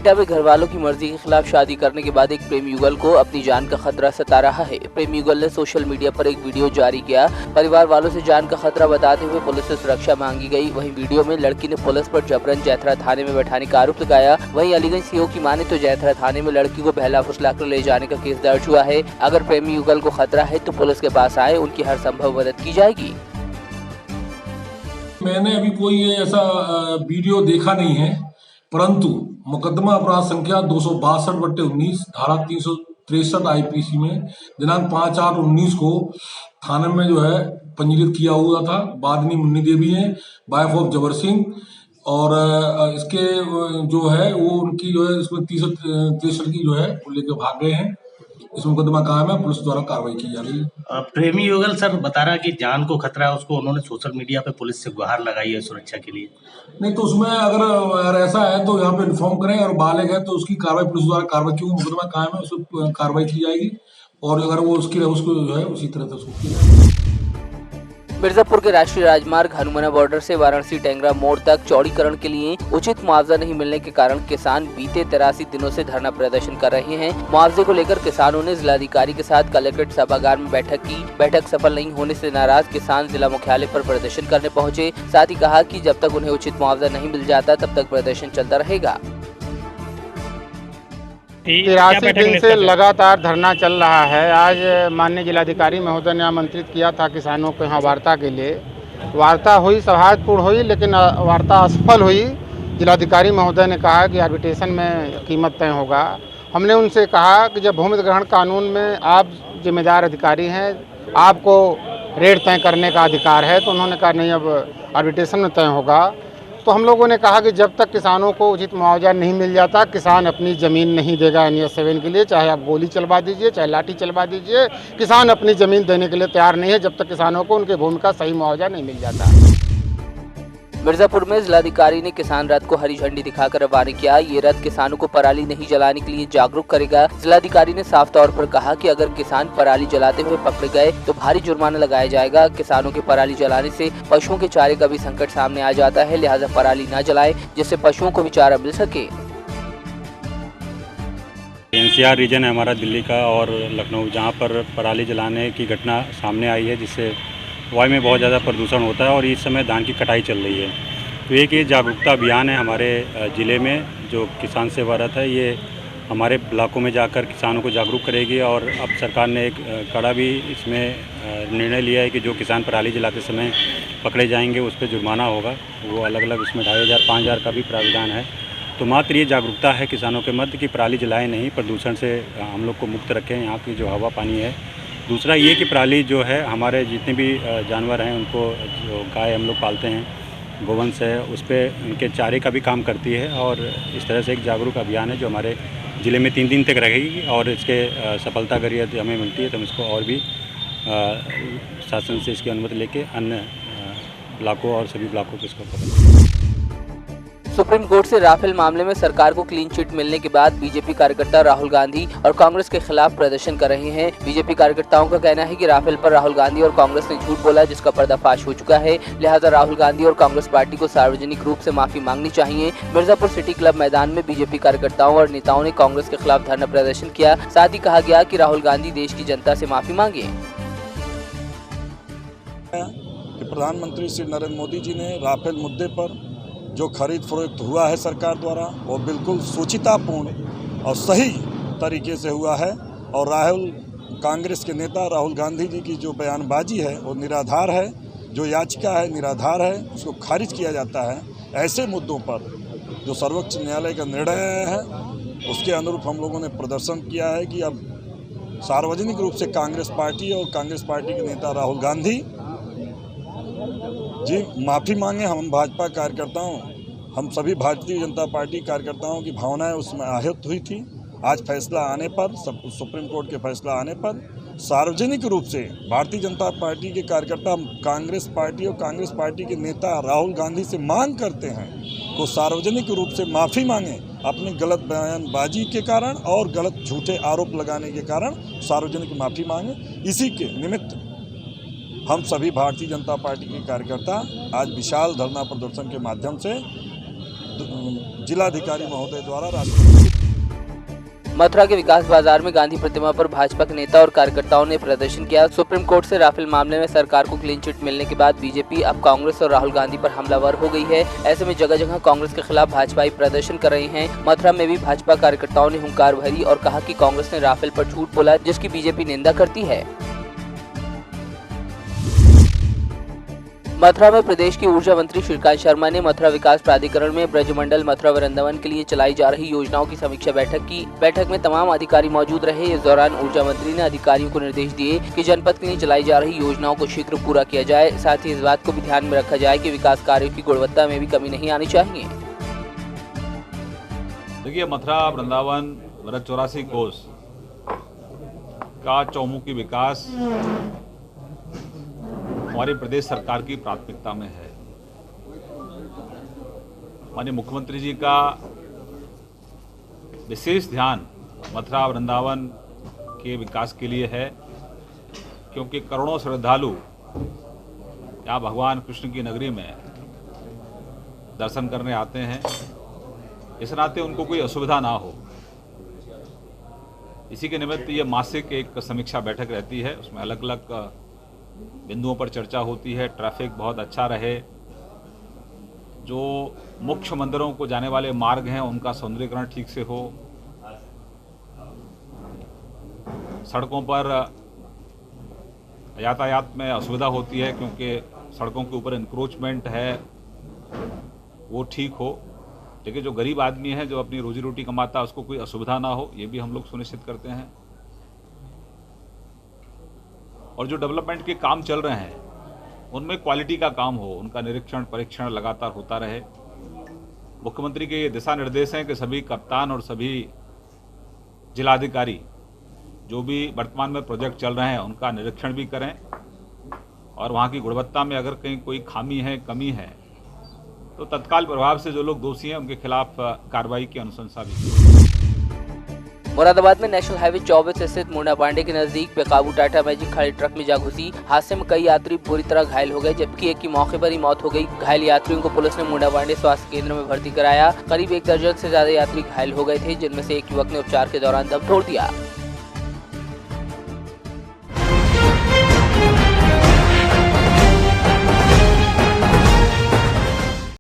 एटा में घर वालों की मर्जी के खिलाफ शादी करने के बाद एक प्रेमी युगल को अपनी जान का खतरा सता रहा है। प्रेमी युगल ने सोशल मीडिया पर एक वीडियो जारी किया। परिवार वालों से जान का खतरा बताते हुए पुलिस से सुरक्षा मांगी गई। वहीं वीडियो में लड़की ने पुलिस पर जबरन जैथरा थाने में बैठाने का आरोप लगाया। वहीं अलीगंज सीओ की माने तो जैथरा थाने में लड़की को बहला फुसला कर ले जाने का केस दर्ज हुआ है। अगर प्रेमी युगल को खतरा है तो पुलिस के पास आए, उनकी हर संभव मदद की जाएगी। मैंने अभी कोई ऐसा वीडियो देखा नहीं है, परंतु मुकदमा अपराध संख्या 262/19 धारा 363 आईपीसी में दिनांक 5/8/19 को थाने में जो है पंजीकृत किया हुआ था। बादनी मुन्नी देवी है, वाइफ ऑफ जबर सिंह, और इसके जो है वो उनकी जो है इसमें 363 की जो है वो लेकर भाग गए हैं। इस मुकदमा कायम है, पुलिस द्वारा कार्रवाई की जा रही है। प्रेमी युगल सर बता रहा कि जान को खतरा है उसको, उन्होंने सोशल मीडिया पे पुलिस से गुहार लगाई है सुरक्षा के लिए। नहीं तो उसमें अगर ऐसा है तो यहाँ पे इन्फॉर्म करें, और बालिग है तो उसकी कार्रवाई पुलिस द्वारा कार्रवाई, क्योंकि मुकदमा कायम है, उस पर कार्रवाई की जाएगी। और अगर वो उसको जो है उसी तरह से उसको किया जाएगा। मिर्जापुर के राष्ट्रीय राजमार्ग हनुमाना बॉर्डर से वाराणसी टेंगरा मोड़ तक चौड़ीकरण के लिए उचित मुआवजा नहीं मिलने के कारण किसान बीते 83 दिनों से धरना प्रदर्शन कर रहे हैं। मुआवजे को लेकर किसानों ने जिलाधिकारी के साथ कलेक्ट्रेट सभागार में बैठक की। बैठक सफल नहीं होने से नाराज किसान जिला मुख्यालय पर प्रदर्शन करने पहुंचे। साथ ही कहा कि जब तक उन्हें उचित मुआवजा नहीं मिल जाता तब तक प्रदर्शन चलता रहेगा। 83 दिन से लगातार धरना चल रहा है। आज माननीय जिलाधिकारी महोदय ने आमंत्रित किया था किसानों को यहाँ वार्ता के लिए। वार्ता हुई, सौहार्दपूर्ण हुई, लेकिन वार्ता असफल हुई। जिलाधिकारी महोदय ने कहा कि आर्बिट्रेशन में कीमत तय होगा। हमने उनसे कहा कि जब भूमि अधिग्रहण कानून में आप जिम्मेदार अधिकारी हैं, आपको रेट तय करने का अधिकार है, तो उन्होंने कहा नहीं, अब आर्बिट्रेशन में तय होगा। तो हम लोगों ने कहा कि जब तक किसानों को उचित मुआवजा नहीं मिल जाता, किसान अपनी ज़मीन नहीं देगा NS 7 के लिए। चाहे आप गोली चलवा दीजिए, चाहे लाठी चलवा दीजिए, किसान अपनी ज़मीन देने के लिए तैयार नहीं है जब तक किसानों को उनके भूमि का सही मुआवजा नहीं मिल जाता। मिर्जापुर में जिलाधिकारी ने किसान रथ को हरी झंडी दिखाकर रवाना किया। ये रथ किसानों को पराली नहीं जलाने के लिए जागरूक करेगा। जिलाधिकारी ने साफ तौर पर कहा कि अगर किसान पराली जलाते हुए पकड़े गए तो भारी जुर्माना लगाया जाएगा। किसानों के पराली जलाने से पशुओं के चारे का भी संकट सामने आ जाता है, लिहाजा पराली न जलाएं जिससे पशुओं को भी चारा मिल सके। NCR रीजन है हमारा दिल्ली का और लखनऊ, जहाँ पर पराली जलाने की घटना सामने आई है, जिससे वायु में बहुत ज़्यादा प्रदूषण होता है और इस समय धान की कटाई चल रही है। तो एक ये जागरूकता अभियान है हमारे ज़िले में, जो किसान सेवा रथ है, ये हमारे ब्लॉकों में जाकर किसानों को जागरूक करेगी। और अब सरकार ने एक कड़ा भी इसमें निर्णय लिया है कि जो किसान पराली जलाते समय पकड़े जाएंगे उस पर जुर्माना होगा। वो अलग अलग उसमें 2500 5000 का भी प्रावधान है। तो मात्र ये जागरूकता है किसानों के मध्य कि पराली जलाएं नहीं, प्रदूषण से हम लोग को मुक्त रखें, यहाँ की जो हवा पानी है। दूसरा ये कि पराली जो है हमारे जितने भी जानवर हैं, उनको जो गाय हम लोग पालते हैं, गोवंश है, उस पर उनके चारे का भी काम करती है। और इस तरह से एक जागरूक अभियान है जो हमारे ज़िले में 3 दिन तक रहेगी। और इसके सफलता अगर यदि हमें मिलती है तो हम इसको और भी शासन से इसकी अनुमति लेके अन्य ब्लॉकों और सभी ब्लॉकों को इसको पकड़। सुप्रीम कोर्ट से राफेल मामले में सरकार को क्लीन चिट मिलने के बाद बीजेपी कार्यकर्ता राहुल गांधी और कांग्रेस के खिलाफ प्रदर्शन कर रहे हैं। बीजेपी कार्यकर्ताओं का कहना है कि राफेल पर राहुल गांधी और कांग्रेस ने झूठ बोला, जिसका पर्दाफाश हो चुका है। लिहाजा राहुल गांधी और कांग्रेस पार्टी को सार्वजनिक रूप से माफी मांगनी चाहिए। मिर्जापुर सिटी क्लब मैदान में बीजेपी कार्यकर्ताओं और नेताओं ने कांग्रेस के खिलाफ धरना प्रदर्शन किया। साथ ही कहा गया कि राहुल गांधी देश की जनता से माफी मांगे। प्रधानमंत्री श्री नरेंद्र मोदी जी ने राफेल मुद्दे पर जो खरीद फरोख्त हुआ है सरकार द्वारा, वो बिल्कुल सूचितापूर्ण और सही तरीके से हुआ है। और कांग्रेस के नेता राहुल गांधी जी की जो बयानबाजी है वो निराधार है, जो याचिका है निराधार है, उसको खारिज किया जाता है। ऐसे मुद्दों पर जो सर्वोच्च न्यायालय का निर्णय है उसके अनुरूप हम लोगों ने प्रदर्शन किया है कि अब सार्वजनिक रूप से कांग्रेस पार्टी और कांग्रेस पार्टी के नेता राहुल गांधी जी माफ़ी मांगे। हम भाजपा कार्यकर्ताओं, हम सभी भारतीय जनता पार्टी कार्यकर्ताओं की भावनाएं उसमें आहत हुई थी। आज फैसला आने पर, सुप्रीम कोर्ट के फैसला आने पर सार्वजनिक रूप से भारतीय जनता पार्टी के कार्यकर्ता कांग्रेस पार्टी और कांग्रेस पार्टी के नेता राहुल गांधी से मांग करते हैं को सार्वजनिक रूप से माफ़ी मांगे। अपनी गलत बयानबाजी के कारण और गलत झूठे आरोप लगाने के कारण सार्वजनिक माफ़ी मांगे। इसी के निमित्त हम सभी भारतीय जनता पार्टी के कार्यकर्ता आज विशाल धरना प्रदर्शन के माध्यम से जिलाधिकारी महोदय द्वारा राष्ट्रपति। मथुरा के विकास बाजार में गांधी प्रतिमा पर भाजपा के नेता और कार्यकर्ताओं ने प्रदर्शन किया। सुप्रीम कोर्ट से राफेल मामले में सरकार को क्लीन चिट मिलने के बाद बीजेपी अब कांग्रेस और राहुल गांधी पर हमलावर हो गई है। ऐसे में जगह जगह कांग्रेस के खिलाफ भाजपाई प्रदर्शन कर रहे हैं। मथुरा में भी भाजपा कार्यकर्ताओं ने हुंकार भरी और कहा कि कांग्रेस ने राफेल पर झूठ बोला, जिसकी बीजेपी निंदा करती है। मथुरा में प्रदेश की ऊर्जा मंत्री श्रीकांत शर्मा ने मथुरा विकास प्राधिकरण में ब्रजमंडल मथुरा वृंदावन के लिए चलाई जा रही योजनाओं की समीक्षा बैठक की। बैठक में तमाम अधिकारी मौजूद रहे। इस दौरान ऊर्जा मंत्री ने अधिकारियों को निर्देश दिए कि जनपद के लिए चलाई जा रही योजनाओं को शीघ्र पूरा किया जाए। साथ ही इस बात को भी ध्यान में रखा जाए कि विकास कार्यों की गुणवत्ता में भी कमी नहीं आनी चाहिए। देखिए, मथुरा वृंदावन व्रज 84 कोस का चौमुखी विकास हमारी प्रदेश सरकार की प्राथमिकता में है। माननीय मुख्यमंत्री जी का विशेष ध्यान मथुरा वृंदावन के विकास के लिए है, क्योंकि करोड़ों श्रद्धालु यहाँ भगवान कृष्ण की नगरी में दर्शन करने आते हैं। इस नाते उनको कोई असुविधा ना हो, इसी के निमित्त ये मासिक एक समीक्षा बैठक रहती है। उसमें अलग अलग बिंदुओं पर चर्चा होती है। ट्रैफिक बहुत अच्छा रहे, जो मुख्य मंदिरों को जाने वाले मार्ग हैं उनका सौंदर्यीकरण ठीक से हो, सड़कों पर यातायात में असुविधा होती है क्योंकि सड़कों के ऊपर इंक्रोचमेंट है, वो ठीक हो। लेकिन जो गरीब आदमी है, जो अपनी रोजी रोटी कमाता है, उसको कोई असुविधा ना हो, ये भी हम लोग सुनिश्चित करते हैं। और जो डेवलपमेंट के काम चल रहे हैं उनमें क्वालिटी का काम हो, उनका निरीक्षण परीक्षण लगातार होता रहे। मुख्यमंत्री के ये दिशा निर्देश हैं कि सभी कप्तान और सभी जिलाधिकारी जो भी वर्तमान में प्रोजेक्ट चल रहे हैं उनका निरीक्षण भी करें और वहाँ की गुणवत्ता में अगर कहीं कोई खामी है, कमी है, तो तत्काल प्रभाव से जो लोग दोषी हैं उनके खिलाफ कार्रवाई की अनुशंसा भी। मुरादाबाद में नेशनल हाईवे 24 स्थित मुंडा पांडे के नजदीक बेकाबू टाटा मैजिक खड़े ट्रक में जा घुसी। हादसे में कई यात्री बुरी तरह घायल हो गए, जबकि एक की मौके पर ही मौत हो गई। घायल यात्रियों को पुलिस ने मुंडा पांडे स्वास्थ्य केंद्र में भर्ती कराया। करीब 1 दर्जन से ज्यादा यात्री घायल हो गए थे, जिनमें से एक युवक ने उपचार के दौरान दम तोड़ दिया।